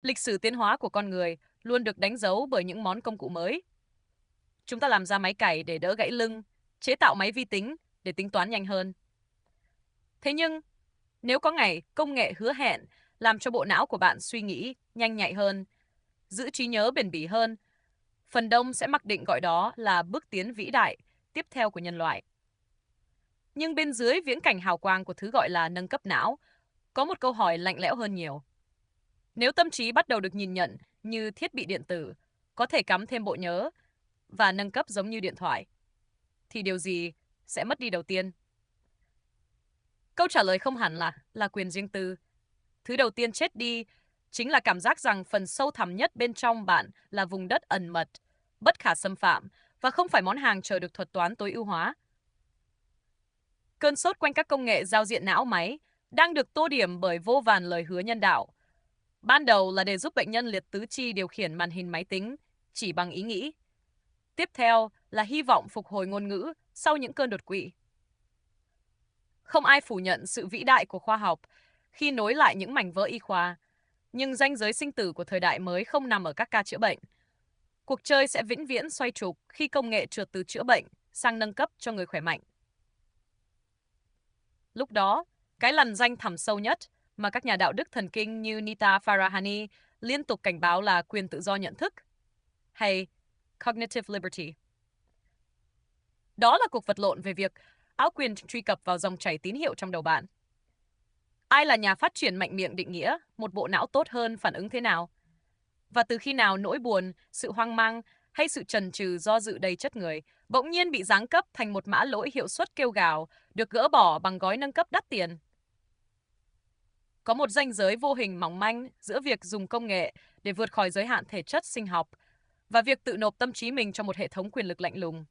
Lịch sử tiến hóa của con người luôn được đánh dấu bởi những món công cụ mới. Chúng ta làm ra máy cày để đỡ gãy lưng, chế tạo máy vi tính để tính toán nhanh hơn. Thế nhưng, nếu có ngày công nghệ hứa hẹn làm cho bộ não của bạn suy nghĩ nhanh nhạy hơn, giữ trí nhớ bền bỉ hơn, phần đông sẽ mặc định gọi đó là bước tiến vĩ đại tiếp theo của nhân loại. Nhưng bên dưới viễn cảnh hào quang của thứ gọi là nâng cấp não, có một câu hỏi lạnh lẽo hơn nhiều. Nếu tâm trí bắt đầu được nhìn nhận như thiết bị điện tử, có thể cắm thêm bộ nhớ và nâng cấp giống như điện thoại, thì điều gì sẽ mất đi đầu tiên? Câu trả lời không hẳn là quyền riêng tư. Thứ đầu tiên chết đi chính là cảm giác rằng phần sâu thẳm nhất bên trong bạn là vùng đất ẩn mật, bất khả xâm phạm và không phải món hàng chờ được thuật toán tối ưu hóa. Cơn sốt quanh các công nghệ giao diện não máy đang được tô điểm bởi vô vàn lời hứa nhân đạo. Ban đầu là để giúp bệnh nhân liệt tứ chi điều khiển màn hình máy tính chỉ bằng ý nghĩ. Tiếp theo là hy vọng phục hồi ngôn ngữ sau những cơn đột quỵ. Không ai phủ nhận sự vĩ đại của khoa học khi nối lại những mảnh vỡ y khoa, nhưng ranh giới sinh tử của thời đại mới không nằm ở các ca chữa bệnh. Cuộc chơi sẽ vĩnh viễn xoay trục khi công nghệ trượt từ chữa bệnh sang nâng cấp cho người khỏe mạnh. Lúc đó, cái lằn ranh thẳm sâu nhất mà các nhà đạo đức thần kinh như Nita Farahani liên tục cảnh báo là quyền tự do nhận thức, hay cognitive liberty. Đó là cuộc vật lộn về việc áo quyền truy cập vào dòng chảy tín hiệu trong đầu bạn. Ai là nhà phát triển mạnh miệng định nghĩa một bộ não tốt hơn phản ứng thế nào? Và từ khi nào nỗi buồn, sự hoang mang hay sự chần chừ do dự đầy chất người bỗng nhiên bị giáng cấp thành một mã lỗi hiệu suất kêu gào được gỡ bỏ bằng gói nâng cấp đắt tiền? Có một ranh giới vô hình mỏng manh giữa việc dùng công nghệ để vượt khỏi giới hạn thể chất sinh học và việc tự nộp tâm trí mình cho một hệ thống quyền lực lạnh lùng.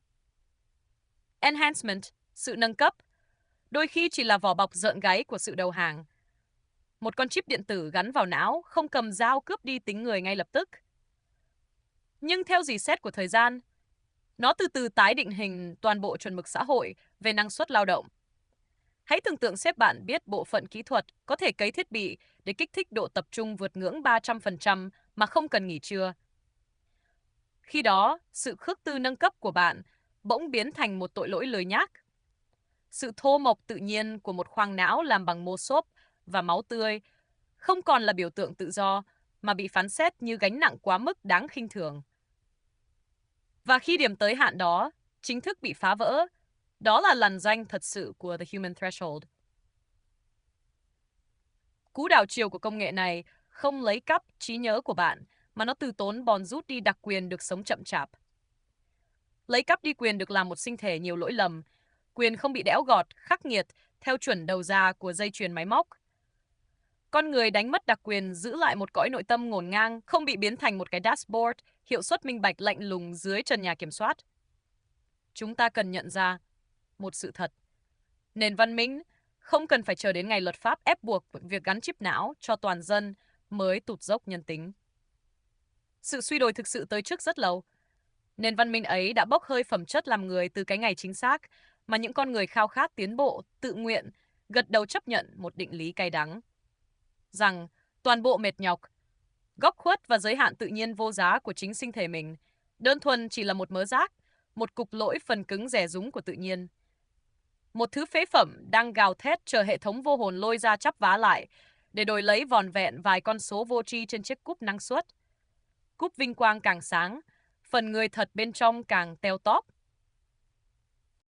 Enhancement, sự nâng cấp, đôi khi chỉ là vỏ bọc rợn gáy của sự đầu hàng. Một con chip điện tử gắn vào não không cầm dao cướp đi tính người ngay lập tức. Nhưng theo dì xét của thời gian, nó từ từ tái định hình toàn bộ chuẩn mực xã hội về năng suất lao động. Hãy tưởng tượng sếp bạn biết bộ phận kỹ thuật có thể cấy thiết bị để kích thích độ tập trung vượt ngưỡng 300% mà không cần nghỉ trưa. Khi đó, sự khước tư nâng cấp của bạn bỗng biến thành một tội lỗi lười nhác. Sự thô mộc tự nhiên của một khoang não làm bằng mô xốp và máu tươi không còn là biểu tượng tự do mà bị phán xét như gánh nặng quá mức đáng khinh thường. Và khi điểm tới hạn đó chính thức bị phá vỡ, đó là lằn ranh thật sự của The Human Threshold. Cú đảo chiều của công nghệ này không lấy cắp trí nhớ của bạn, mà nó từ tốn bòn rút đi đặc quyền được sống chậm chạp. Lấy cắp đi quyền được làm một sinh thể nhiều lỗi lầm, quyền không bị đẽo gọt, khắc nghiệt theo chuẩn đầu ra của dây chuyền máy móc. Con người đánh mất đặc quyền giữ lại một cõi nội tâm ngổn ngang, không bị biến thành một cái dashboard, hiệu suất minh bạch lạnh lùng dưới trần nhà kiểm soát. Chúng ta cần nhận ra một sự thật. Nền văn minh không cần phải chờ đến ngày luật pháp ép buộc việc gắn chip não cho toàn dân mới tụt dốc nhân tính. Sự suy đồi thực sự tới trước rất lâu. Nền văn minh ấy đã bốc hơi phẩm chất làm người từ cái ngày chính xác mà những con người khao khát tiến bộ, tự nguyện, gật đầu chấp nhận một định lý cay đắng. Rằng toàn bộ mệt nhọc, góc khuất và giới hạn tự nhiên vô giá của chính sinh thể mình đơn thuần chỉ là một mớ rác, một cục lỗi phần cứng rẻ rúng của tự nhiên. Một thứ phế phẩm đang gào thét chờ hệ thống vô hồn lôi ra chắp vá lại để đổi lấy vòn vẹn vài con số vô tri trên chiếc cúp năng suất. Cúp vinh quang càng sáng, phần người thật bên trong càng teo tóp.